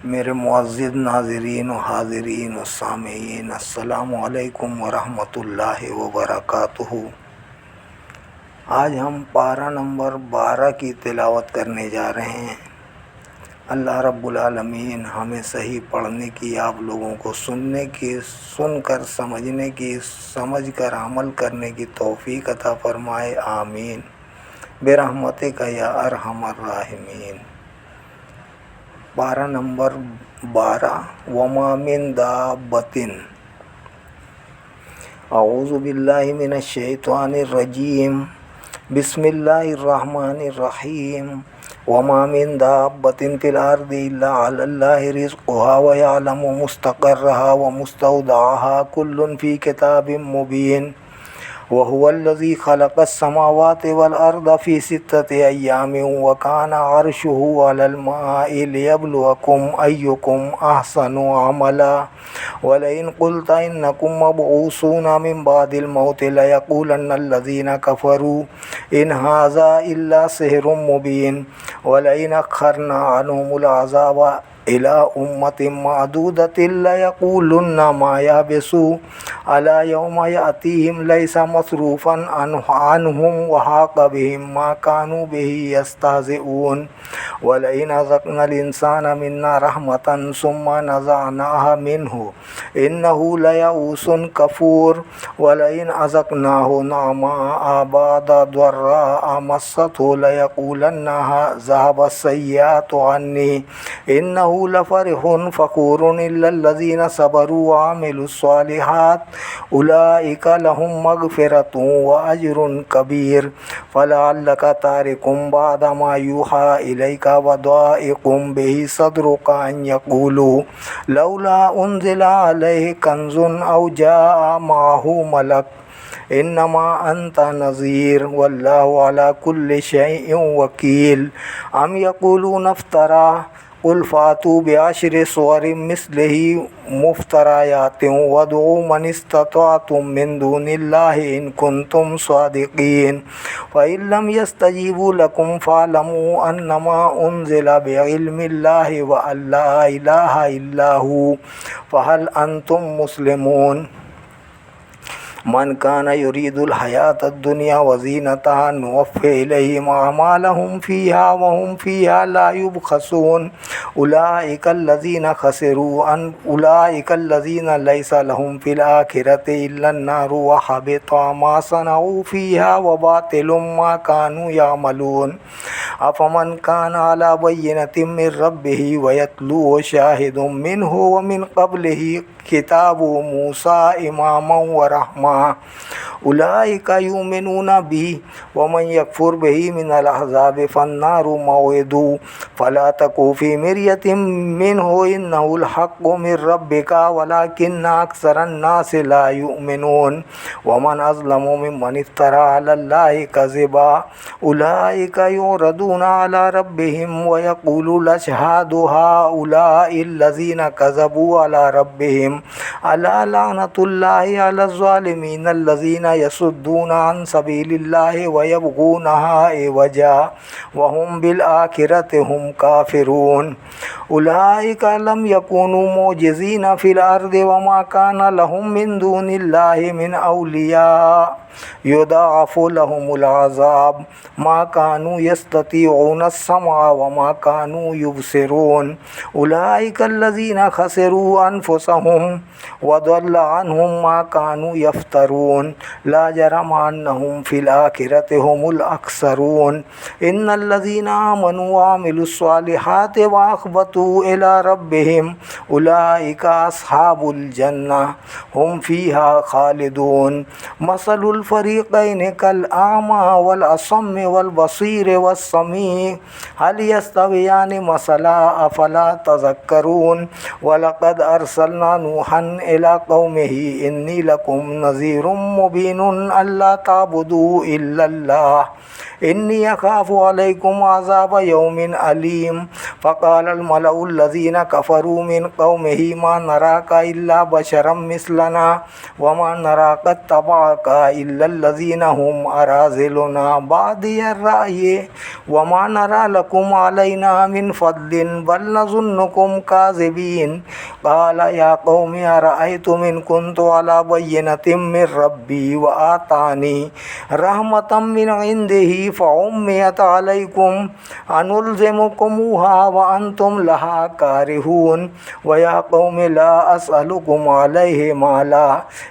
मेरे मुअज़्ज़िज़ नाज़रीन व हाज़िरीन व सामीईन, अस्सलामु अलैकुम व रहमतुल्लाहि व बरकातुहू। आज हम पारा नंबर 12 की तिलावत करने जा रहे हैं। अल्लाह रब्बुल आलमीन हमें सही पढ़ने की, आप लोगों को सुनने की, सुनकर समझने की, समझकर अमल करने की तौफ़ीक़ अता फ़रमाए। आमीन बिरहमतिका या अरहमर राहिमीन। पारा नंबर 12। वमा मिन दाब्बतिन अऊज़ु बिल्लाहि मिनश शैतानिर रजीम बिस्मिल्लाहिर रहमानिर रहीम। वमा मिन दाब्बतिन फिल अर्दि इल्ला अलल्लाहि रिज़्क़ुहा व यअलमु मुस्तक़र्रहा व मुस्तौदअहा कुल्लुन फ़ी किताबिम मुबीन। वहुवल्लज़ी ख़लक़स समावाति वल अर्ज़ फ़ी सित्तति अय्यामिन व काना अर्शुहु अलल माइ लियब्लुवकुम अय्युकुम अहसनु अमला। वलइन क़ुल्त इन्नकुम मबऊसूना मिन बादिल मौति लयक़ूलन्नल्लज़ीना कफ़रू इन हाज़ा इल्ला सिह्रुम मुबीन। वलइन अख़्ख़रना अन्हुमुल अज़ाब इला उम्मतिन मअदूदतिन लयक़ूलुन्ना मा यहबिसु अला यौमा यअतीहिम लैसा मसरूफ़न अन्हुम व हाक़ बिहिम मा कानू बिही यस्तहज़िऊन। वलइन अज़क़नल इंसाना मिन्ना रहमतन सुम्मा नज़अनाहा मिन्हु इन्नहु लयऊसुन कफ़ूर। वलइन अज़क़नाहु नअमाअ बअद ضراء मस्सतहु लयक़ूलन्ना ज़हबत सय्यिआतु अन्नी इन्नहु लफ़रिहुन फ़ख़ूरुन इल्लल्लज़ीना सबरू व अमिलुस्सॉलिहात उलाइका लहुम मग़फ़िरतुन व अज्रुन कबीर। फ़लअल्लका तारिकुम बअद मा यूहा इलैका व दाइक़ुम बिही सद्रुका अन यक़ूलू लौला उन्ज़िला अलैहि कंज़ुन औ जाअ मअहू मलक इन्नमा अंत नज़ीर वल्लाहु अला कुल्लि शैइन वकील। अम यक़ूलून इफ़्तरा क़ुल फ़ातू बिअश्रि सुवरिम मिस्लिही मुफ़्तरयातिन वदउ मन इस्ततअतुम मिन दूनिल्लाहि इन कुंतुम सादिक़ीन। फ़इन लम यस्तजीबू लकुम फ़अलमू अन्नमा उन्ज़िला बिइल्मिल्लाहि व अल्ला इलाहा इल्ला हु फ़हल अंतुम मुस्लिमून। मन कान युरीदुल हयातद दुनिया व ज़ीनतहा नुवफ़्फ़ि इलैहिम अअमालहुम फ़ीहा व हुम फ़ीहा ला युबख़सून। उलाइकल्लज़ीना लैसा लहुम फ़िल आखिरति इल्लन नारु व हबित मा सनऊ फ़ीहा व बातिलुम मा कानू यअमलून। अफ़मन कान अला बय्यिनतिन मिन रब्बिही व यतलूहु शाहिदुम मिन्हु व मिन क़ब्लिही किताबु मूसा इमामन व रहमा उलाइका युमिनूना बिही व मन यकफ़ुर बिही मिनल अहज़ाबि फ़न्नारु मौइदुहु फ़ला तकू फ़ी मिर्यतिन मिन्हु इन्नहुल हक़्क़ु मिन रब्बिका वलाकिन्ना अक्सरन नासि ला युमिनून। व मन अज़लमु मिम्मन इफ़्तरा अलल्लाहि कज़िबा उलाइका युरदूना अला रब्बिहिम व यक़ूलु लशहादु हाउलाइल्लज़ीना कज़बू अला रब्बिहिम अला लअनतुल्लाहि अलज़ ज़ालिमीन अल्लज़ीना यसुद्दूना अन सबीलिल्लाहि व यबग़ूनहा इवजा व हुम बिल आखिरति हुम काफ़िरून। उलाइका लम यकूनू मुअजिज़ीना फ़िल अर्दि व मा कान लहुम मिन दूनिल्लाहि मिन औलिया युदाअफ़ु लहुमुल अज़ाब मा कानू यस्ततीऊन अस्समा व मा कानू युबसिरून। उलाइकल्लज़ीना ख़सिरू अनफुसहुम व ज़ल्ल अन्हुम मा कानू यफ़्तरून। ला जरम अन्नहुम फ़िल आखिरति हुमुल अख़सरून। इन्नल्लज़ीना आमनू व अमिलुस्सॉलिहाति व अख़बतू इला रब्बिहिम उलाइका अस्हाबुल जन्नह हुम फ़ीहा ख़ालिदून। मसलुल फ़रीक़ैनि कल आमा वल असम्मि वल बसीर वस्समीअ हल यस्तवियानि मसला अफ़ला तज़क्करून। वलक़द अर्सलना नूहन इला क़ौमिही इन्नी लकुम नज़ीरुम मुबीनुन अल्ला ताबुदू इल्लल्लाह इन्नी अख़ाफ़ु अलैकुम अज़ाब यौमिन अलीम। फ़क़ालल मलउल्लज़ीना कफ़रू मिन क़ौमिही मा नराका इल्ला बशरम मिस्लना व मा नराका इत्तबअका इल्ला इल्लल्लज़ीना हुम अराज़िलुना बादियर राय वमा नरा लकुम अलैना मिन फ़द्लिन बल नज़ुन्नुकुम काज़िबीन। क़ाल या क़ौमि अरअय्तुम इन कुन्तु अला बय्यिनतिम मिर रब्बी व आतानी रहमतम मिन इंदिही फ़उम्मियत अलैकुम अनुल्ज़िमुकुमुहा व अंतुम लहा कारिहून। व या क़ौमि ला अस्अलुकुम अलैहि माला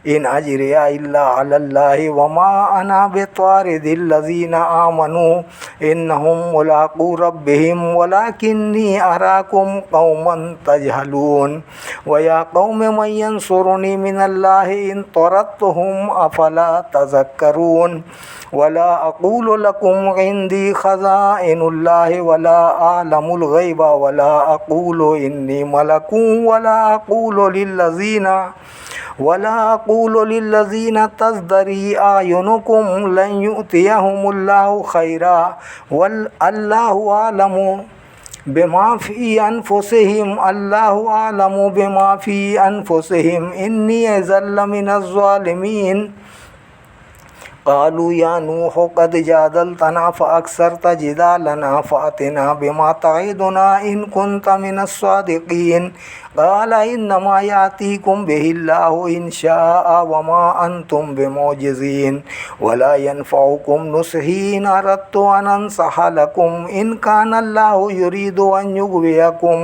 इन अज्रिया इल्ला अलल्लाहि व मा अना बित्वारिदिल लज़ीना आमनू इन्नहुम मुलाक़ू रब्बिहिम वलाकिन्नी अराकुम क़ौमन तजहलून। व या क़ौमि मन यंसुरुनी मिनल्लाहि इन तरद्तुहुम अफ़ला तज़क्करून। वला अक़ूलु लकुम इंदी ख़ज़ाइनुल्लाहि वला आलमुल ग़ैबा वला अक़ूलु इन्नी मलकुन वला अक़ूलु लिल्लज़ीना तज़दरी आयुनुकुम लन युअतियहुमुल्लाहु खैरा वल अल्लाहु आलमु बिमा फ़ी अनफुसिहिम अल्लाहु आलमु बिमा फ़ी अनफुसिहिम इन्नी इज़्ज़न लमिनज़ ज़ालिमीन। क़ालू या नूह क़द जादलतना फ़अक्सरत जिदालना फ़अतिना बिमा तइदुना इन कुन्त मिनस सादिक़ीन। क़ाल इन्नमा यातीकुम बिहिल्लाहु इन शाअ वमा अंतुम बिमुअजिज़ीन वला यनफ़उकुम नुस्ही इन अरदतु अन अंसह लकुम इन कानल्लाहु युरीदु अन युग़वियकुम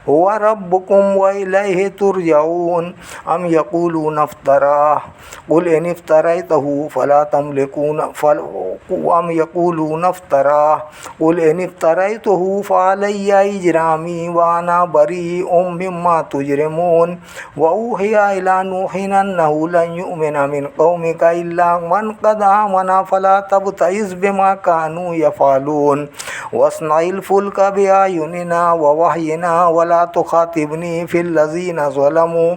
हुवा रब्बुकुम व इलैहि तुरजऊन। अम यक़ूलून इफ़्तराह क़ुल इन इफ़्तरैतहु फ़ला तमलिकून अम यक़ूलून इफ़्तराह क़ुल इन इफ़्तरैतहु फ़अलैया इजरामी व अना बरीउम मिम्मा तुजरिमून। व ऊहिया इला नूहिन अन्नहु लन युमिन मिन क़ौमिका इल्ला मन क़द आमन फ़ला तब्तइज़ बिमा कानू यफ़अलून वस्नइल फ़ुल्क बिअयुनिना व वहयिना वला तुख़ातिबनी फ़िल्लज़ीना ज़लमू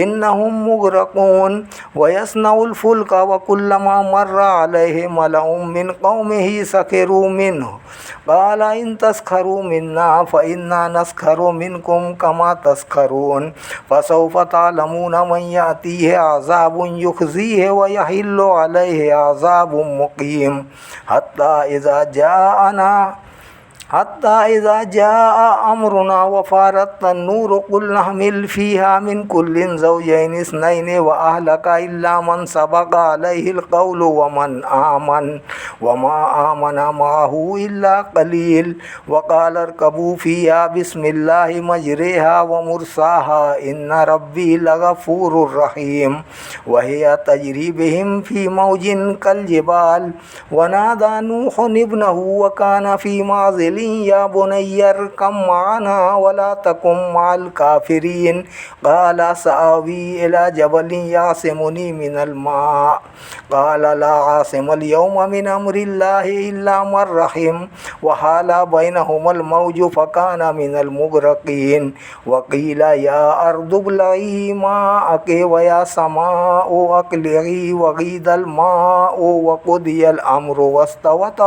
इन्नहुम मुग़रक़ून। व यस्नउल फ़ुल्क व कुल्लमा मर्रा अलैहि मलउम मिन क़ौमिही सख़िरू मिन्हु क़ाल इन तस्ख़रू मिन्ना फ़इन्ना नस्ख़रु मिनकुम कमा तस्ख़रून। फ़सौफ़ तअलमून मन यातीहि अज़ाबुन युख़ज़ीहि व यहिल्लु अलैहि अज़ाबुन मुक़ीम। हत्ता इज़ा जाअ अमरुना व फ़ारत अन्नूर क़ुल नहमिल फ़ीहा मिन कुल्लिन ज़ौजैनि इस्नैनि व अहलका इल्ला मन सबक़ अलैहिल क़ौलु व मा आमन मअहु इल्ला क़लील। व क़ाल इरकबू फ़ीहा बिस्मिल्लाहि मजरेहा व मुरसाहा इन्न रब्बी लग़फ़ूरुर रहीम। व हिय तजरी बिहिम फ़ी मौजिन कल्जिबाल। व नादा नूहुन इब्नहु व कान फ़ी माज़िलिन या बुनय्या इरकम मअना वला तकुन मअल काफ़िरीन। क़ाल सआवी इला जबलिन यासिमुनी मिनल मा क़ाल ला आसिमल यौम मिन अम्रिल्लाहि इल्ला मन रहिम व हाला बैनहुमुल मौजु फ़कान मिनल मुग़रक़ीन। व क़ील या अर्दु इब्लई माअकी व या समाअु अक़लिई व ग़ीदल माअु व क़ुदियल अम्रु वस्तवत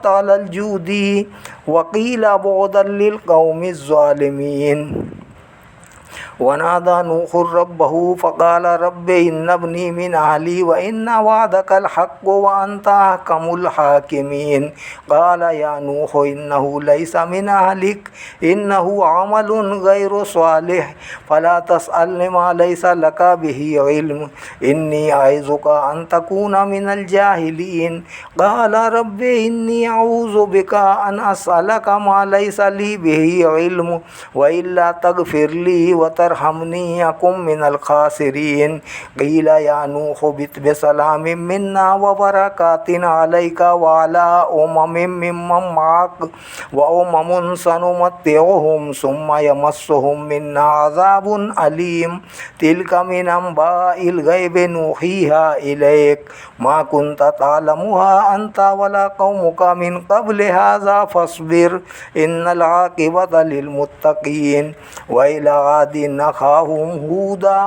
अलल जूदी व क़ील बुअदन लिल क़ौमिज़ ज़ालिमीन। व नादा नूहुर रब्बहु फ़क़ाल रब्बि इन्न इब्नी मिन अहली व इन्न वअदकल हक़्क़ु व अंत अहकमुल हाकिमीन। क़ाल या नूह इन्नहु लैसा मिन अहलिक इन्नहु अमलुन गैरु सालिह फ़ला तस्अलनि मा लैसा लक बिही इल्म इन्नी अइज़ुका अन तकून मिनल जाहिलीन। क़ाल रब्बि इन्नी अऊज़ु बिका अन अस्अलक मा लैसा ली बिही इल्म व इल्ला तग़फ़िरली व तरहमनी अकुम मिनल ख़ासिरीन। क़ील या नूह बित बिसलामिन मिन्ना व बरकातिन अलैका व अला उममिन मिम्मन मअक व उममुन सनुमत्तिउहुम सुम्मा यमस्सुहुम मिन्ना अज़ाबुन अलीम। तिल्क मिन अंबाइल ग़ैबि नूहीहा इलैक मा कुन्त तअलमुहा अंत वला क़ौमुका मिन क़ब्लि हाज़ा फ़स्बिर इन्नल आक़िबत लिल मुत्तक़ीन। व इला आदिन अख़ाहुम हूदा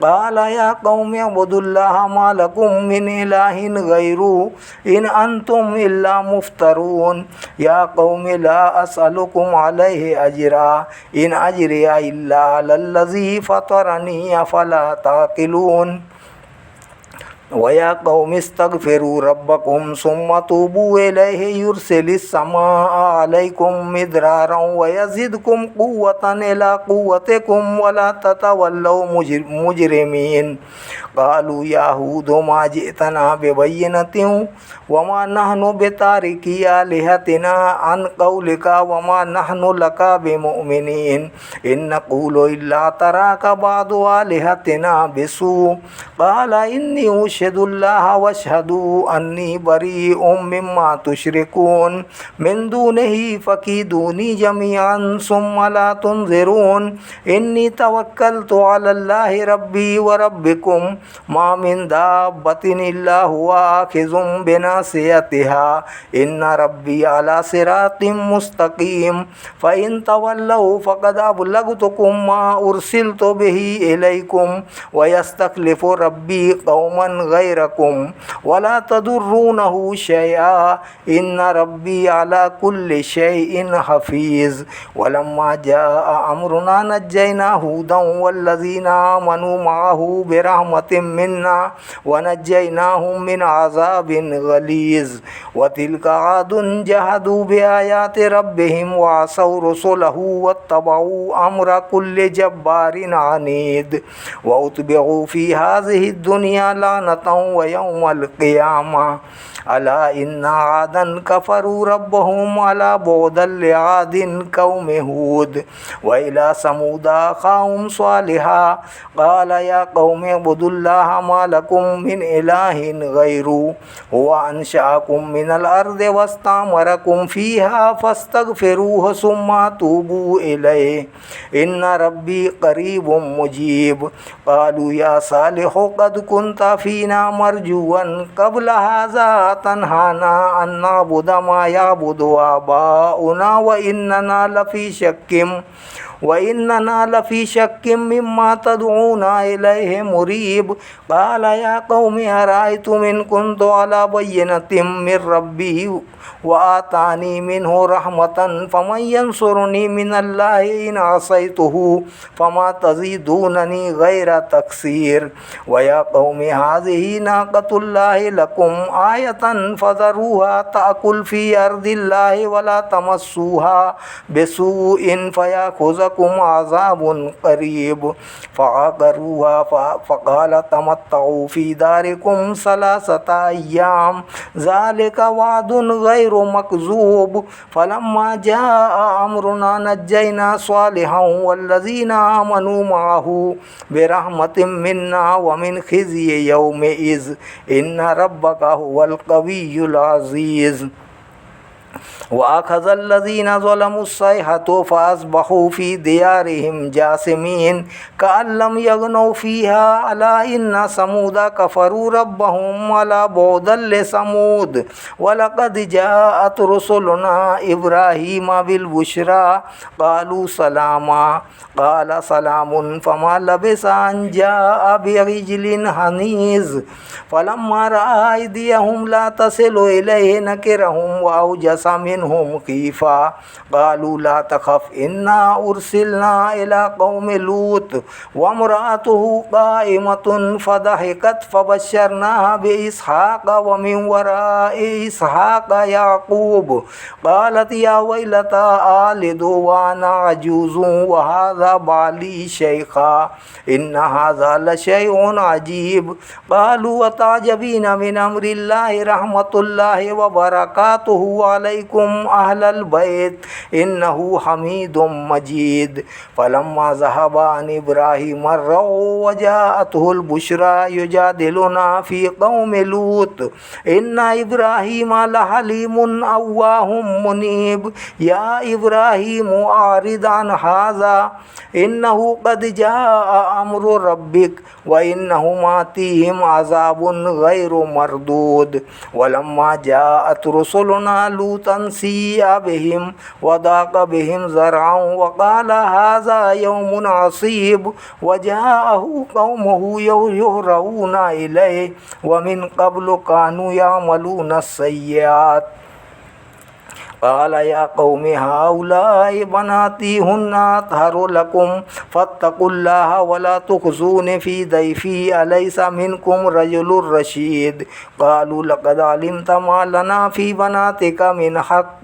क़ाल या क़ौमि अब्दुल्लाह मा लकुम मिन इलाहिन ग़ैरुहु इन अंतुम इल्ला मुफ्तरून। या क़ौमि ला अस्अलुकुम अलैहि अजरा इन अजरिया इल्ला अलल्लज़ी फ़तरनी अफ़ला ताक़िलून। वया कौम इस्तगफिरू रब्बकुम सुम्मा तूबू इलैहि युरसिलिस समाअ अलैकुम मिदरारन व यज़िदकुम कुव्वतन इला कुव्वतिकुम वला ततवल्लौ मुजरिमीन। क़ालू या हूद मा जिअतना बिबय्यिनतिन वमा नहनु बितारिकी आलिहतिना अन क़ौलिका वमा नहनु लका बिमुमिनीन इन नक़ूलु इल्ला तराका बादु आलिहतिना बिसू क़ाल इन्नी उशहिदुल्लाह वअशहदु अन्नी बरीउम मिम्मा तुशरिकून मिन दूनिही फकीदूनी जमीअन सुम्मा ला तुनज़िरून इन्नी तवक्कलतु अलल्लाहि रब्बी व रब्बिकुम मा मिन दाब्बतिन इल्ला हुवा आखिज़ुम बिनासियतिहा इन्ना रब्बी अला सिरातिम मुस्तकीम फ़इन तवल्लौ फ़क़द अबलगतुकुम मा उरसिलतु बिही इलैकुम व यस्तख़लिफ़ु रब्बी क़ौमन गैरकुम वला तदुर्रूनहु शैआ इन्ना रब्बी अला कुल्लि शैइन हफ़ीज़। वलम्मा जाअ अमरुना नज्जैना हूदन वल्लज़ीना आमनू मअहू बिरहमतिम मिन्ना व नज्जैनाहुम मिन अज़ाबिन गलीज़ व तिल्का आदुन जहदू बिआयाति रब्बिहिम व असौ रुसुलहू वत्तबऊ अम्र कुल्लि जब्बारिन अनीद व उत्बिऊ फ़ी हाज़िहि दुनिया लानतन व यौमल क़ियामा अला इन्ना आदन कफ़रू रब्बहुम अला बुअदन लिआदिन क़ौम हूद व इला समूदा अख़ाहुम स्वालिहा क़ाल या क़ौम उअ्बुदुल्लाह मा लकुम मिन इलाहिन गैरुहु हुवा अंशअकुम मिनल अर्दि वस्तअमरकुम फ़ीहा फ़स्तग़फिरूहु सुम्मा तूबू इलैहि इन्ना रब्बी क़रीबुम मुजीब। क़ालू या सालिहु क़द कुन्ता फ़ीना मरजुवन क़ब्ल हाज़ा तन्हाना अन नअबुद मा यअबुदु आबाउना व इन्नना लफ़ी शक्किम मिम्मा तदऊना इलैहि मुरीब। क़ाल या क़ौमि अरअय्तुम इन कुन्तु अला बय्यिनतिम मिर रब्बी व आतानी मिन्हु रहमतन फमन यंसुरनी मिनल्लाहि इन असैतुहु फमा तज़ीदूननी गैर तक़सीर। व या क़ौमि हाज़िही नाक़तुल्लाहि लकुम आयतन फ़ज़रूहा तअकुल फ़ी अर्दिल्लाहि वला तमस्सूहा बिसूइन फ़याख़ुज़कुम अज़ाबुन क़रीब। फ़अक़रूहा फ़क़ाल तमत्तऊ फ़ी दारिकुम सलासता अय्याम ज़ालिका वअदुन गैरु मकज़ूब। फ़लम्मा जाअ अमरुना नज्जैना स्वालिहन वल्लज़ीना आमनू मअहू बिरहमतिम मिन्ना व मिन ख़िज़्यि यौमइज़ इन्न रब्बका हुवल क़विय्युल अज़ीज़। वअख़ज़ल्लज़ीना ज़लमुस्सैहतु फ़अस्बहू फ़ी दियारिहिम जासिमीन कअन लम यग़नौ फ़ीहा अला इन्न समूदा कफ़रू रब्बहुम अला बुअदन लिसमूद वलक़द जाअत रुसुलुना इब्राहीम बिलबुश्रा क़ालू सलामा क़ाल सलामुन फ़मा लबिसा अन जाअ बिइज्लिन हनीज़। फ़लम्मा रअा अयदियहुम ला तसिलु इलैहि नकिरहुम व औजस मिनहुम ख़ीफ़ा क़ालू ला तख़फ़ इन्ना उरसिलना इला क़ौमि लूत वम्रअतुहु क़ाइमतुन फ़दहिकत फ़बश्शरनाहा बिइस्हाक़ व मिन वराइ इस्हाक़ याक़ूब क़ालत या वैलता आलिदु व अना अजूज़ुन व हाज़ा बाली शैख़ा इन्न हाज़ा लशैउन अजीब। क़ालू अताजबीन मिन अम्रिल्लाहि रहमतुल्लाहि व बरकातुहु अलैकुम अहलल बैत इन्नहु हमीदुम मजीद। फ़लम्मा ज़हबा अन इब्राहीम अर्रऊ व जाअतहुल बुश्रा युजादिलुना फ़ी क़ौमि लूत इन्न इब्राहीम लहलीमुन अव्वाहुम मुनीब। या इब्राहीम आरिद अन हाज़ा इन्नहु क़द जाअ अम्रु रब्बिक व इन्नहुम आतीहिम अज़ाबुन गैरु मरदूद। वलम्मा जाअत रुसुलुना लूतन सिय्या बिहिम व दाक़ बिहिम ज़रअन व क़ाल हाज़ा यौमुन असीब व जाअहु क़ौमुहु युहरऊना इलैहि व मिन क़ब्लु कानू यअमलून अस्सय्यात قال يا قوم هؤلاء بناتي هن أطهر لكم فاتقوا الله ولا تخزون في ضيفي أليس منكم رجل رشيد قالوا لقد علمت ما لنا في بناتك من حق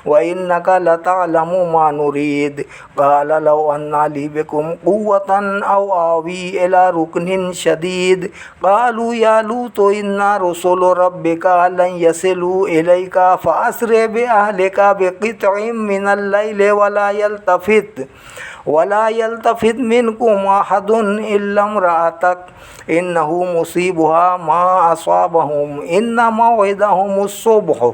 وإنك لتعلم ما نريد قال لو أن لي بكم قوة أو آوي إلى ركن شديد قالوا يا لوط إن رسل ربك لن يصلوا إليك فأسر بأهلك بقطع من الليل ولا يلتفت منكم أحد إلا امرأتك إنه مصيبها ما أصابهم إن موعدهم الصبح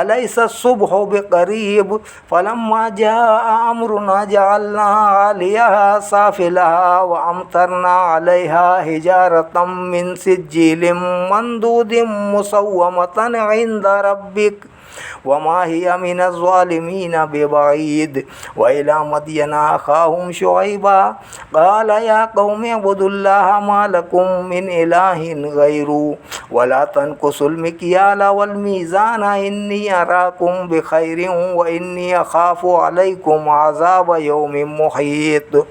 أليس الصبح بقريب فلما جاء أمرنا جعلنا عاليها سافلها وأمطرنا عليها حجارة من سجيل منضود مسومة عند ربك وما هي من الظالمين ببعيد وإلى مدين أخاهم شعيبا قال يا قوم اعبدوا الله ما لكم من إله غيره ولا تنقصوا المكيال والميزان إني أراكم بخير وإني أخاف عليكم عذاب يوم محيط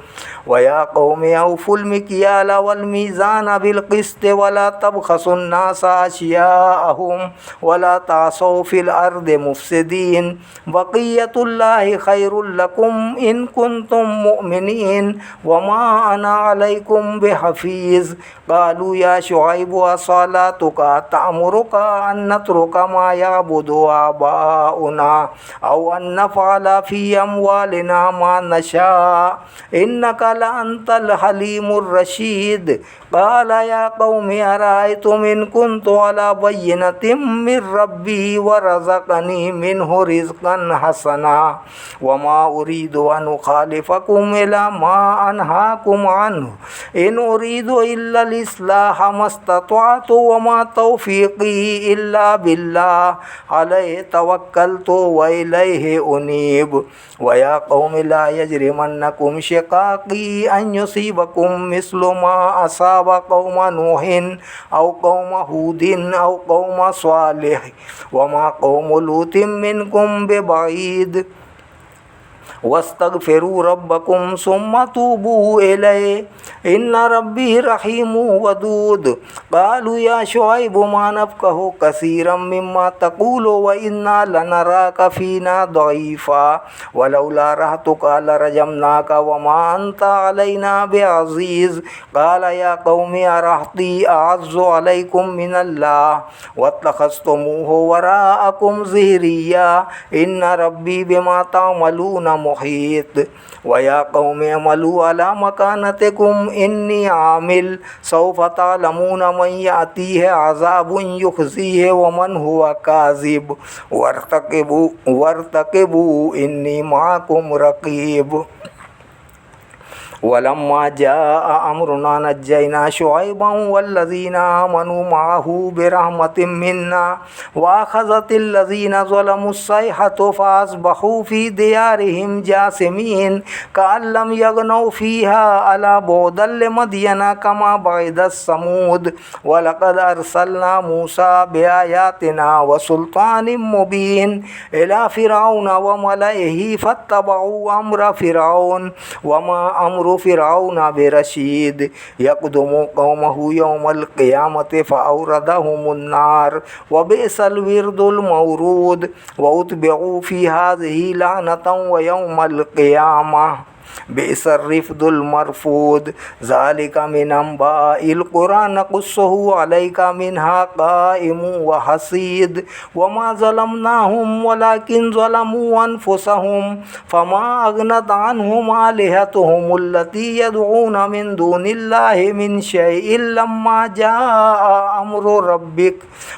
ويا قوم أوفوا المكيال والميزان بالقسط ولا تبخسوا الناس أشياءهم ولا تعصوا في الأرض مفسدين بقية الله خير لكم إن كنتم مؤمنين وما أنا عليكم بحفيظ قالوا يا شعيب أصلاتك تأمرك أن نترك ما يعبد آباؤنا أو أن نفعل في أموالنا ما نشاء إنك لأنت الحليم الرشيد قال يا قوم أرأيتم إن كنت على بينة من ربي ورزقني منه رزقا حسنا وما أريد أن أخالفكم إلى ما أنهاكم عنه إن أريد إلا الإصلاح ما استطعت وما توفيقي إلا بالله عليه توكلت وإليه أنيب ويا قوم لا يجرمنكم شقاقي أن يصيبكم مثل ما أصاب قوم نوح أو قوم هود أو قوم صالح وما قوم لوط منكم ببعيد واستغفروا ربكم ثم توبوا إليه إن ربي رحيم ودود قالوا يا شعيب ما نفقه كثيرا مما تقول وإنا لنراك فينا ضعيفا ولولا رهتك لرجمناك وما أنت علينا بعزيز قال يا قوم أرهطي أعز عليكم من الله واتخذتموه وراءكم ظهريا إن ربي بما تعملون محيط ويا قوم اعملوا على مكانتكم إني عامل سوف تعلمون من يأتيه عذاب يخزيه ومن هو كاذب وارتقبوا إني معكم رقيب ولما جاء أمرنا نجينا شعيبا والذين آمنوا معه برحمة منا وأخذت الذين ظلموا الصيحة فأصبحوا في ديارهم جاثمين كأن لم يغنوا فيها ألا بعدا لمدين كما بعد الثمود ولقد أرسلنا موسى بآياتنا وسلطان مبين إلى فرعون وملئه فاتبعوا أمر فرعون وما أمر فرعون برشيد يقدم قومه يوم القيامة فأوردهم النار وبئس الورد المورود وأتبعوا في هذه لعنة ويوم القيامة بئس الرفد المرفود ذلك من أنباء القرى نقصه عليك منها قائم وحصيد وما ظلمناهم ولكن ظلموا أنفسهم فما أغنت عنهم آلهتهم التي يدعون من دون الله من شيء لما جاء أمر ربك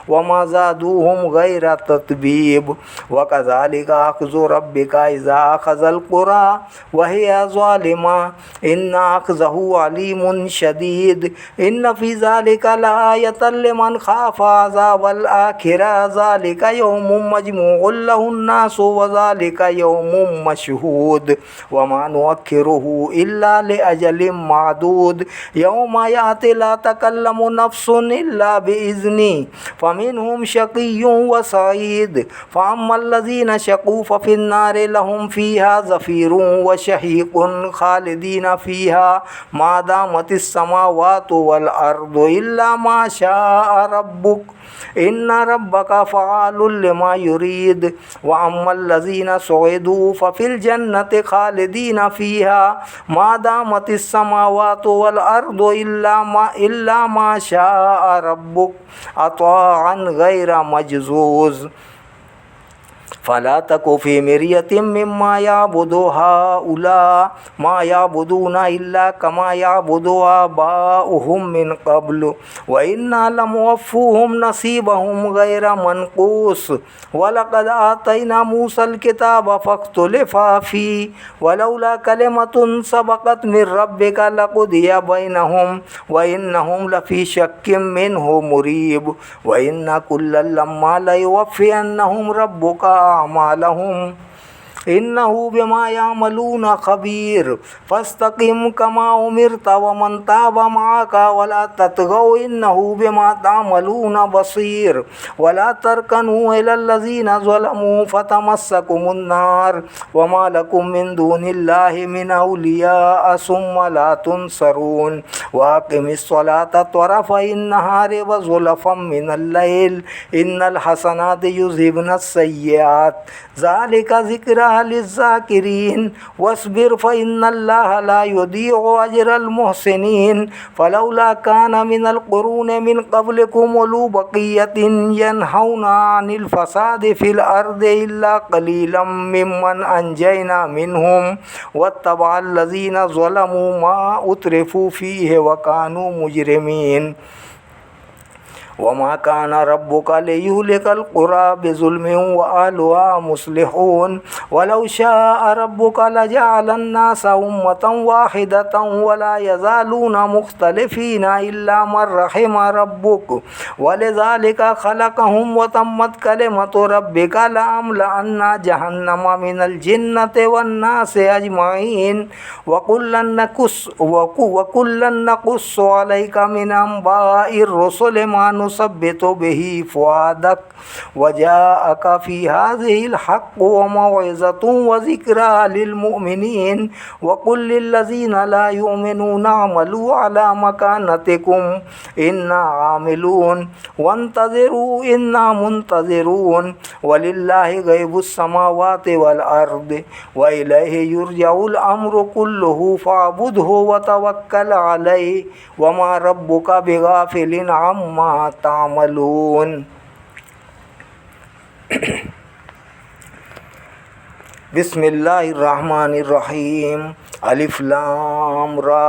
وما زادوهم غير تتبيب وكذلك أخذ ربك إذا أخذ القرى وهي वहिय ज़ालिमा इन्ना अख़ज़हु अलीमुन शदीद इन्न फ़ी ज़ालिका लआयतन लिमन ख़ाफ़ा अज़ाबल आखिरह ज़ालिका यौमुम मजमूउन लहुन नास व ज़ालिका यौमुम मशहूद व मा नुअख्खिरुहु इल्ला लिअजलिम मादूद यौम याति ला तकल्लमु नफ्सुन इल्ला बिइज़्नी फमिनहुम शक़िय्युन व सईद फ़अम्मल्लज़ीना शक़ू फ़फ़िन्नारि लहुम फ़ीहा ज़फ़ीरुन व शहीक़ुन ख़ालिदीन फ़ीहा मा दामतिस समावातु वल अर्दु इल्ला मा शाअ रब्बुक इन्ना रब्बका फ़अालुल लिमा युरीद व अम्मल्लज़ीना सुइदू फ़फ़िल जन्नति ख़ालिदीन फ़ीहा मा दामतिस समावातु वल अर्दु इल्ला मा शाअ रब्बुक अताअन गैर मजज़ूज़ फ़ला तकु फ़ी मिर्यतिम मिम्मा याबुदु हाउला मा याबुदूना इल्ला कमा याबुदु आबाउहुम मिन क़ब्ल व इन्ना लमुवफ़्फ़ूहुम नसीबहुम गैर मनक़ूस व लक़द आतैना मूसल किताब फ़ख्तुलिफ़ा फ़ीहि वलौला कलिमतुन सबक़त मिन रब्बिका लक़ुदिया बैनहुम व इन्नहुम लफ़ी शक्किम मिन्हु मुरीब व इन्ना कुल्लन लम्मा लयुवफ़्फ़ियन्नहुम रब्बुका अमालहुम इन्नहु बिमा यामलून खबीर फस्तक़िम कमा उमिरत वमन ताब माका वला ततगौ इन्नहु बिमा तामलून बसीर वला तरकनू इलल्लज़ीना ज़लमू फतमस्सकुमुन नार वमा लकुम मिन दूनिल्लाहि मिन औलिया सुम्मा ला तुनसरून वाक़िमिस्सलाता तरफ़इन नहारि व ज़ुलफ़म मिनल लैल इन्नल हसनाति युज़हिबनस सय्यिआत ज़ालिका ज़िक्रा लिज़्ज़ाकिरीन वस्बिर फ़इन्नल्लाहा ला युदीअु अजरल मुहसिनीन फ़लौला कान मिनल क़ुरूनि मिन क़ब्लिकुम उलू बक़िय्यतिन यनहौना अनिल फ़सादि फ़िल अर्दि इल्ला क़लीलन मिम्मन अंजयना मिनहुम वत्तबअल्लज़ीना ज़लमू मा उत्रिफ़ू फ़ीहि व कानू मुजरिमीन वमा कान रब्बुका लियुहलिकल क़ुरा बिज़ुल्मिन व अहलुहा मुस्लिहून वलौ शाअ रब्बुका लजअलन नासा उम्मतन वाहिदतन वला यज़ालूना मुख्तलिफ़ीन इल्ला मन रहिम रब्बुक वलिज़ालिका खलक़हुम व तम्मत कलिमतु रब्बिका लअम्लअन्ना जहन्नम मिनल जिन्नति वन्नासि अजमईन व कुल्लन नक़ुस्सु अलैका मिन अंबाइर रुसुलि मा नुसब्बितु बिही फ़ुआदक वजाअका फ़ी हाज़िहिल हक़्क़ु व मौइज़तुन व ज़िक्रा लिल मुमिनीन व कुल लिल्लज़ीना ला युमिनूना अमलू अला मकानतिकुम इन्ना आमिलून वंतज़िरू इन्ना मुंतज़िरून वलिल्लाहि गैबुस समावाति वल अर्दि व इलैहि युरजउल अम्रु कुल्लुहु फ़अबुदहु व तवक्कल अलैहि व मा रब्बुका बिगाफ़िलिन अम्मा तामलून। बिस्मिल्लाहिर्रहमानिर्रहीम अलिफ लाम रा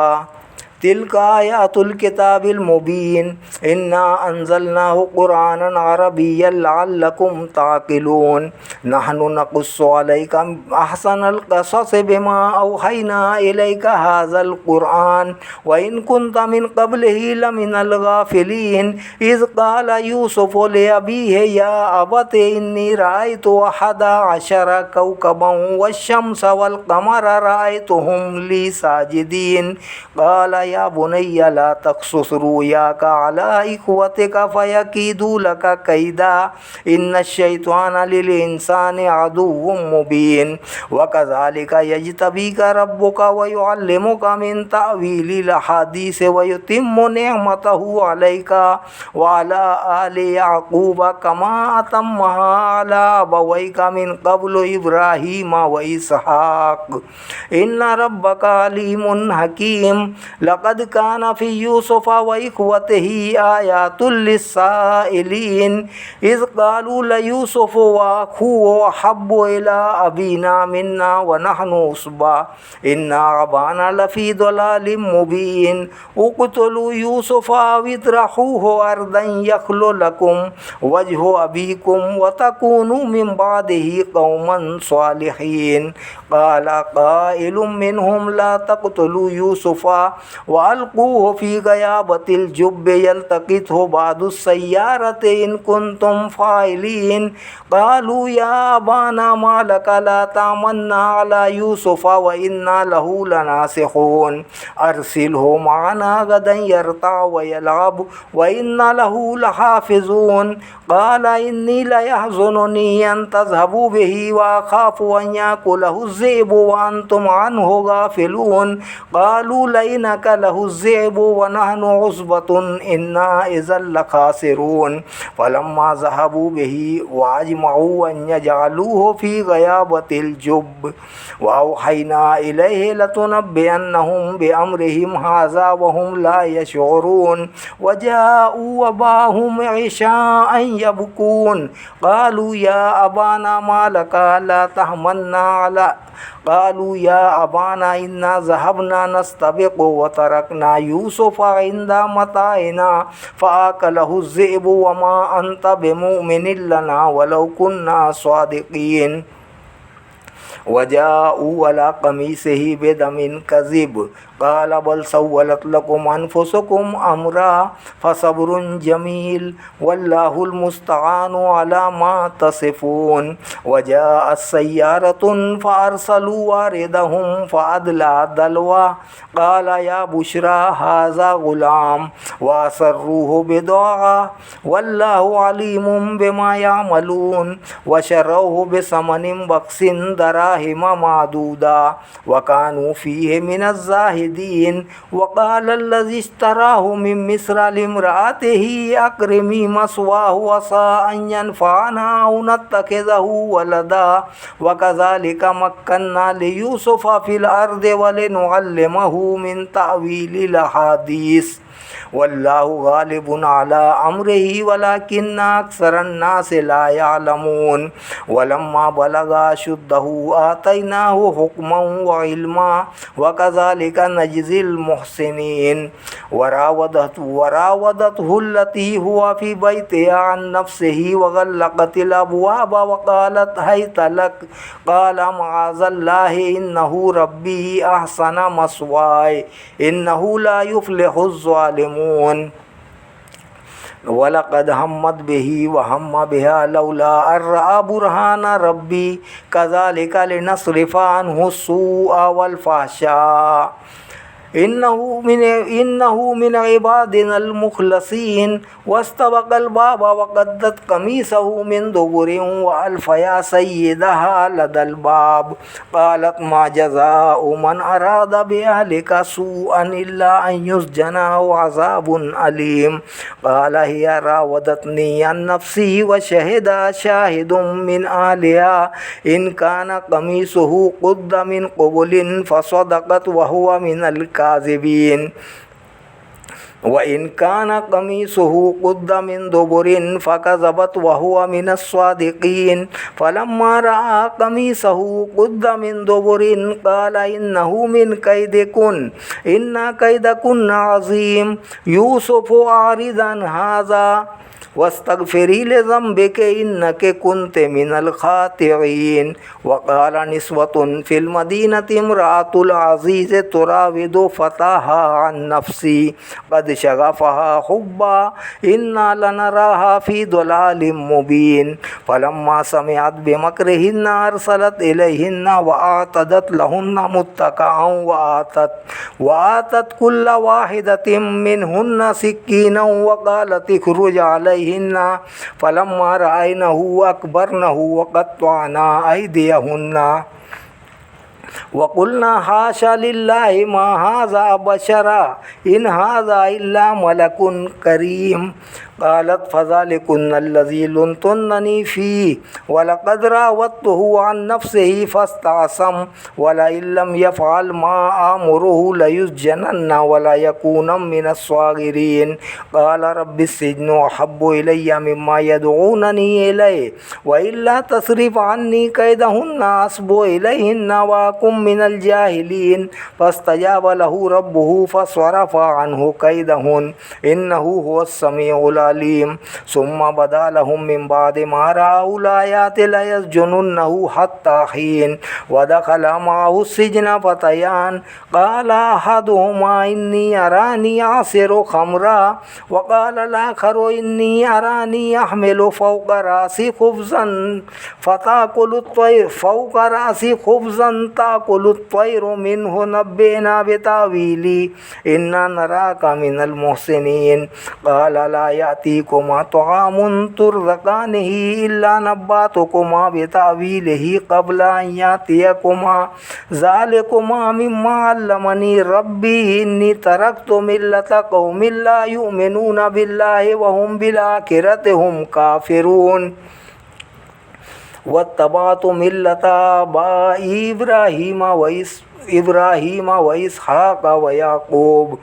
तिल्का आयातुल किताबिल मुबीन इन्ना अंज़लनाहु क़ुरआनन अरबिय्यन लअल्लकुम ताक़िलून नहनु नक़ुस्सु अलैका अहसनल क़ससि बिमा औहैना इलैका हाज़ल क़ुरआन व इन कुन्त मिन क़ब्लिही लमिनल गाफ़िलीन इज़ क़ाल यूसुफ़ु लिअबीहि या अबति इन्नी रअयतु अहदा अशरा कौकबन वश्शम्स वल क़मरा रअयतुहुम ली साजिदीन क़ाल या बुनय्या ला तक़्सुस रुयाका अला इख़्वतिका फ़यकीदू लका कैदा इन्नश्शैताना लिल इंसानि अदुव्वुम मुबीन व कज़ालिका यज्तबीका रब्बुका व युअल्लिमुका मिन तावीलिल अहादीस व युतिम्मु निअमतहु अलैका व अला आलि याक़ूब कमा अतम्महा अला अबवैका मिन क़ब्लु इब्राहीम व इसहाक़ इन्ना रब्बका अलीमुन हकीम लक़द कान फ़ी यूसुफ़ व इख़्वतिही आयातुल लिस्साइलीन इज़ क़ालू लयूसुफ़ व अख़ूहु अहब्बु इला अबीना मिन्ना व नहनु उसबा इन्ना अबाना लफ़ी ज़लालिम मुबीन उक़्तुलू यूसुफ़ अव इत्रहूहु अर्दन यख़्लु लकुम वजहु अबीकुम व तकूनू मिन बादिही क़ौमन स्वालिहीन क़ाल क़ाइलुम मिनहुम ला तक़्तुलू यूसुफ़ा व अलक़ूहु फ़ी ग़याबतिल जुब्बि यल्तक़ितहु बादुस्सय्यारति इन कुन्तुम फ़ाइलीन क़ालू या अबाना मा लका ला तामन्ना अला यूसुफ़ व इन्ना लहू लनासिहून अर्सिलहु मअना गदन यरता व यलअब व इन्ना लहू लहाफ़िज़ून क़ाल इन्नी लयहज़ुनुनी अन तज़हबू बिही व अख़ाफ़ु अन याकुलहु ज़ि'बु व अंतुम अन्हु गाफ़िलून क़ालू लइनका लहु ज़ि'बु व नहनु उस्बतुन इन्ना इज़न लख़ासिरून फ़लम्मा ज़हबू बिही व अजमऊ अन यजअलूहु फ़ी ग़याबतिल जुब्ब व अवहयना इलैहि लतुनब्बिअन्नहुम बिअम्रिहिम हाज़ा व हुम ला यशऊरून व जाऊ अबाहुम इशाअन यबकून क़ालू या अबाना मा लका ला तहमन्ना अला क़ालू या अबाना इन्ना ज़हबना नस्तबिक़ु व तरकना यूसुफ़ इंदा मताइना फ़अकलहु ज़ि'बु व मा अंत बिमुमिनिन लना वलौ कुन्ना स्वादिक़ीन वजाऊ अला कमीसिही बिदमिन कज़िब क़ाल बल सव्वलत लकुम अनफुसुकुम अम्रा फ़सब्रुन जमील वल्लाहुल मुस्तआनु अला मा तसिफ़ून वजाअत सय्यारतुन फ़अरसलू वारिदहुम फ़अदला दलवा क़ाल या बुशरा हाज़ा ग़ुलाम वअसर्रूहु बिदअआ वल्लाहु अलीमुम बिमा यअमलून वशरौहु बिसमनिन बख़्सिन दराहिम मादूदा वकानू फ़ीहि मिनज़्ज़ाहिदीन वक़ाल लज़ी इश्तराहु मिन मिस्र लिम्रअतिही अक्रिमी मस्वाहु असा अन यनफ़अना औ नत्तख़िज़हु वलदा वकज़ालिक मक्कन्ना लियूसुफ़ फ़िल अर्दि वलिनुअल्लिमहु मिन तअवीलिल अहादीस वल्लाहु गालिबुन अला अम्रिही वलाकिन्न अक्सरन्नास ला यअलमून वलम्मा बलगा अशुद्धहु आतैनाहु हुक्मन व इल्मा वकज़ालिक नजज़िल मुहसिनीन वरावदतहु अल्लती हुवा फ़ी बैतिहा अन नफ्सिही वग़ल्लक़तिल अबवाब वक़ालत हैत लक क़ाल मअज़ल्लाहि इन्नहु रब्बी अहसन मस्वाय इन्नहु ला युफ़्लिहुज़ ज़ालिमून वलक़द हम्मत बिही व हम्म बिहा लौला अन रअा बुरहान रब्बी कज़ालिक लिनस्रिफ़ अन्हु अस्सूअ वल फ़हशा इन्नहु मिन इबादिनल मुख़लसीन वस्तबक़ल बाब वक़द्दत क़मीसहु मिन दुबुरिन व अल्फ़या सय्यदहा लदल बाब क़ालत मा जज़ाउ मन अरादा बिअहलिका सूअन इल्ला अन युस्जना व अज़ाबुन अलीम क़ाल हिय रावदतनी अन नफ़्सी व शहिदा शाहिदुम मिन अहलिहा इन कान क़मीसुहु क़ुद्द मिन क़ुबुलिन फ़सदक़त व हुवा मिनल काज़िबीन व इन कान क़मीसुहु क़ुद्द मिन दुबुरिन फ़कज़बत व हुवा मिनस्सादिक़ीन फ़लम्मा रअा क़मीसहु क़ुद्द मिन दुबुरिन क़ाल इन्नहु मिन कैदिकुन इन्ना कैदकुन्ना अज़ीम यूसुफ़ु आरिदन हाज़ा वस्तग़फ़िरी लिज़ंबिक इन्नकी कुन्ति मिनल ख़ातिईन वक़ाल निस्वतुन फ़िल मदीनति इम्रअतुल अज़ीज़ तुराविदु फ़ताहा अन नफ़्सी क़द शग़फ़हा हुब्बा इन्ना लनराहा फ़ी ज़लालिम मुबीन फ़लम्मा समिअत बिमक्रिहिन्ना अरसलत इलैहिन्ना व आतदत लहुन्ना मुत्तक़अन व आतत कुल्ल वाहिदतिन मिनहुन्ना सिक्कीनन व क़ालत इख़्रुज अलैहिन्ना फ़लम्मा रअयनहु अकबरनहु व क़त्तअना अयदियहुन्ना वक़ुल्ना हाशा लिल्लाहि मा हाज़ा बशरा इन हाज़ा इल्ला मलकुन करीम क़ालत फ़ज़ालिकुन्नल्लज़ी लुमतुन्ननी फ़ीह वलक़द रावत्तुहु अन नफ़्सिही फ़स्तअसम वलइल्लम यफ़अल मा आमुरुहु लयुस्जनन्न वलयकूनम मिनस्सागिरीन। क़ाल रब्बिस्सिज्नु अहब्बु इलय्या मिम्मा यदऊननी इलैहि वइल्ला तस्रिफ़ अन्नी कैदहुन्न अस्बु इलैहिन्न वअकुम मिनल जाहिलीन। फ़स्तजाब लहु रब्बुहु फ़स्वरफ़ अन्हु कैदहुन इन्नहु हुवस्समीउल अलीम। सुम्मा बदा लहुम मिन बादि मा रअउल आयाति लयस्जुनुन्नहु हत्ता हीन। वदखल मअहु सिज्न फ़तयान क़ाल अहदुहुमा इन्नी अरानी आसिरु ख़म्रा वक़ाल आख़रू इन्नी अरानी अहमिलु फ़ौक़ रासी ख़ुब्ज़न ताकुलु त्तय्रु मिन्हु नब्बिना बितावीली इन्ना नराका मिनल मुहसिनीन। क़ाल ला यातीकुमा तआमुन तुरज़क़ानिही इल्ला नब्बअतुकुमा बितावीलिही क़ब्ल अन यातियकुमा ज़ालिकुमा मिम्मा अल्लमनी रब्बी इन्नी तरक्तु मिल्लत क़ौमिन ला युमिनूना बिल्लाहि व हुम बिल आखिरति हुम काफ़िरून। वत्तबअतु मिल्लत आबाई इब्राहीम व इसहाक़ व याक़ूब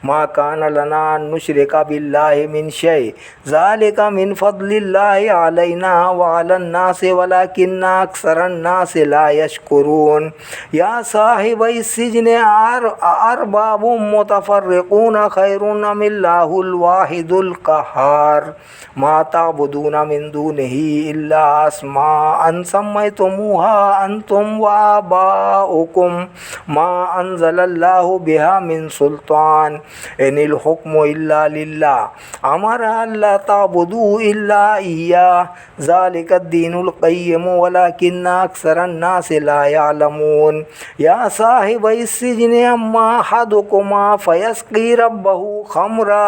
मा कान लना अन नुश्रिका बिल्लाहि मिन शै ज़ालिका मिन फ़ज़लिल्लाहि अलैना व अलन नासि वलाकिन्ना अक्सरन्नासि ला यशकुरून। या साहिबै सिज्नि अरबाबुम मुतफ़र्रिक़ून खैरुन अमिल्लाहुल वाहिदुल क़हार। मा तअबुदून मिन दूनिही इल्ला अस्माअन सम्मयतुमूहा अंतुम व आबाउकुम मा अंज़लल्लाहु बिहा मिन सुल्तान इनिल हुक्मु इल्ला लिल्लाह अमरा अल्ला ताबुदू इल्ला इय्याह ज़ालिकद्दीनुल क़य्यिम वलाकिन्ना अक्सरन्नासि ला यअलमून। या साहिबै सिज्नि अम्मा अहदुकुमा फ़यस्क़ी रब्बहु ख़म्रा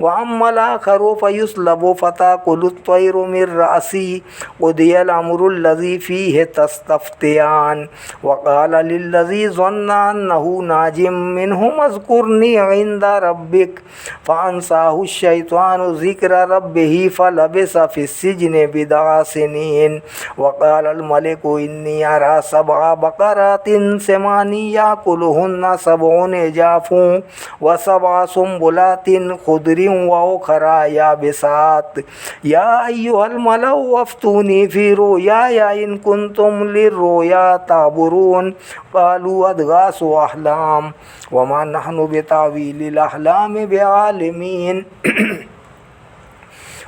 व अम्मल आख़रू फ़युस्लबु फ़ताकुलु त्तय्रु मिन रअसी क़ुदियल अम्रुल्लज़ी फ़ीहि तस्तफ़्तियान। व क़ाल लिल्लज़ी ज़न्न अन्नहु नाजिम मिन्हुम अज़्कुरनी इंद रब्बिक फ़अन्साहु शैतानु ज़िक्र रब्बिही फ़लबिस फ़िस्सिज्नि बिदअ सिनीन। व क़ालल मलिकु इन्नी अरा सबअ बक़रातिन सिमानी याकुलुहुन्ना सबउन इजाफ़ुन व सबअ सुंबुलातिन ख़ुदरिन व उख़रा याबिसात। या अय्युहल मलउ अफ़्तूनी फ़ी रुयाया इन कुंतुम लिर्रुया ताबुरून। क़ालू अदगासु अहलाम वमा नहनु बितावीलिल अहलामि बिआलिमीन।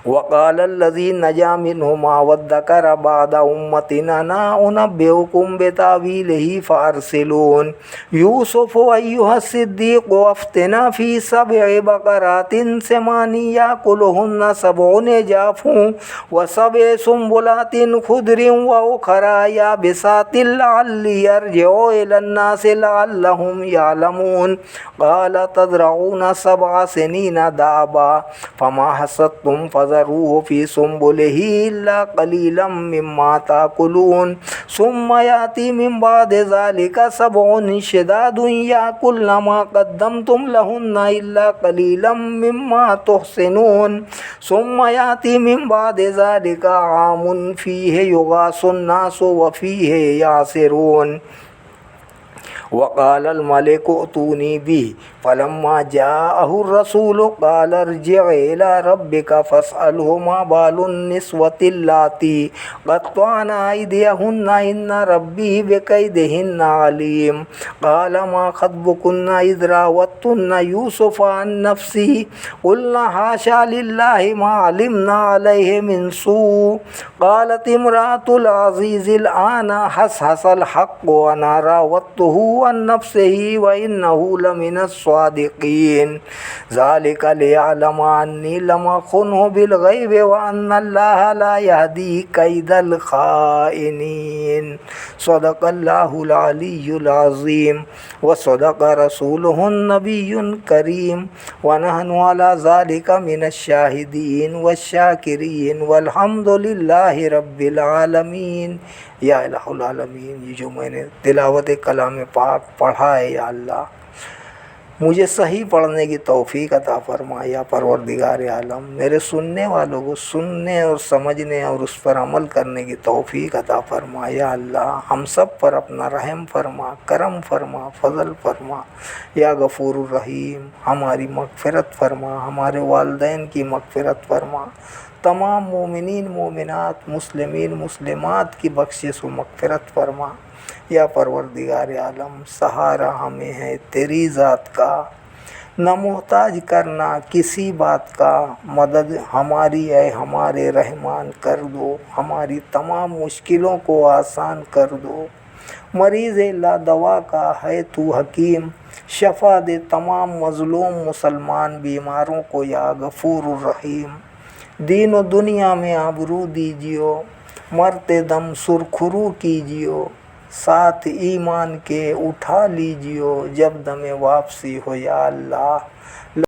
वक़ालल्लज़ी नजा मिन्हुमा वद्दकर बअद उम्मतिन अना उनब्बिउकुम बितावीलिही फ़अरसिलून। यूसुफ़ अय्युहस्सिद्दीक़ अफ़्तिना फ़ी सबइ बक़रातिन सिमानी याकुलुहुन्ना सबउन इजाफ़ुन व सबइ सुंबुलातिन ख़ुदरिन व उख़रा याबिसातिन लअल्ली अर्जिउ इलन्नासि लअल्लहुम यअलमून। क़ाल तज़रऊन सबअ सिनीन दाअबा फ़मा हसदतुम फ़ज़रूहु फ़ी सुंबुलिही इल्ला क़लीलन मिम्मा ताकुलून। सुम्मा याती मिन बादि ज़ालिका सबउन शिदादुन याकुल्न मा क़द्दमतुम लहुन्ना इल्ला क़लीलन मिम्मा तुहसिनून। सुम्मा याती मिन बादि ज़ालिका आमुन फ़ीहि युगासुन नासु व फ़ीहि यासिरून। वक़ालल मलिकु अतूनी बिही फ़लम्मा जाअहु रसूलु क़ाल इरजिअ इला रब्बिका फ़स्अलहु मा बालुन निस्वतिल्लाती क़त्तअना अयदियहुन्ना इन्ना रब्बी बिकैदिहिन्ना अलीम। क़ाल मा ख़त्बुकुन्ना इज़ रावत्तुन्ना यूसुफ़ अन नफ़्सिही क़ुल्ना हाशा लिल्लाहि मा अलिम्ना अलैहि मिन सू। क़ालत इम्राअतुल अज़ीज़िल आना हसहसल हक़्क़ु अना रावत्तुहु अन नफ़्सिही व इन्नहु लमिनस सादिक़ीन। ज़ालिका लियअलम अन्नी लम अख़ुनहु बिलग़ैबि व अन्नल्लाह ला यहदी कैदल ख़ाइनीन। सदक़ल्लाहुल अलियुल अज़ीम व सदक़ रसूलुहुन नबियुल करीम व नहनु अला ज़ालिका मिनश शाहिदीन वश्शाकिरीन वल्हम्दुलिल्लाहि रब्बिल आलमीन। या इलाहुल आलमीन, ये जो मैंने तिलावत कलाम पाक पढ़ा है या अल्लाह, मुझे सही पढ़ने की तौफीक अता फरमा या परवरदिगार आलम। मेरे सुनने वालों को सुनने और समझने और उस पर अमल करने की तौफीक अता फरमा या अल्लाह। हम सब पर अपना रहम फरमा, करम फरमा, फजल फरमा या गफूर रहीम। हमारी मग़फ़िरत फरमा, हमारे वालिदैन की मग़फ़िरत फरमा, तमाम मोमिनीन मोमिनात मुस्लिमीन मुस्लिमात की बख्शिश व मग़फ़िरत फरमा या परवरदिगार आलम। सहारा हमें है तेरी ज़ात का, न मोहताज करना किसी बात का। मदद हमारी है हमारे रहमान कर दो, हमारी तमाम मुश्किलों को आसान कर दो। मरीज़ ला दवा का है तू हकीम, शफ़ा दे तमाम मज़लूम मुसलमान बीमारों को या गफूर रहीम। दीन व दुनिया में आबरू दीजियो, मरते दम सुरखरू कीजियो। साथ ईमान के उठा लीजियो, जब दमे वापसी हो या अल्लाह।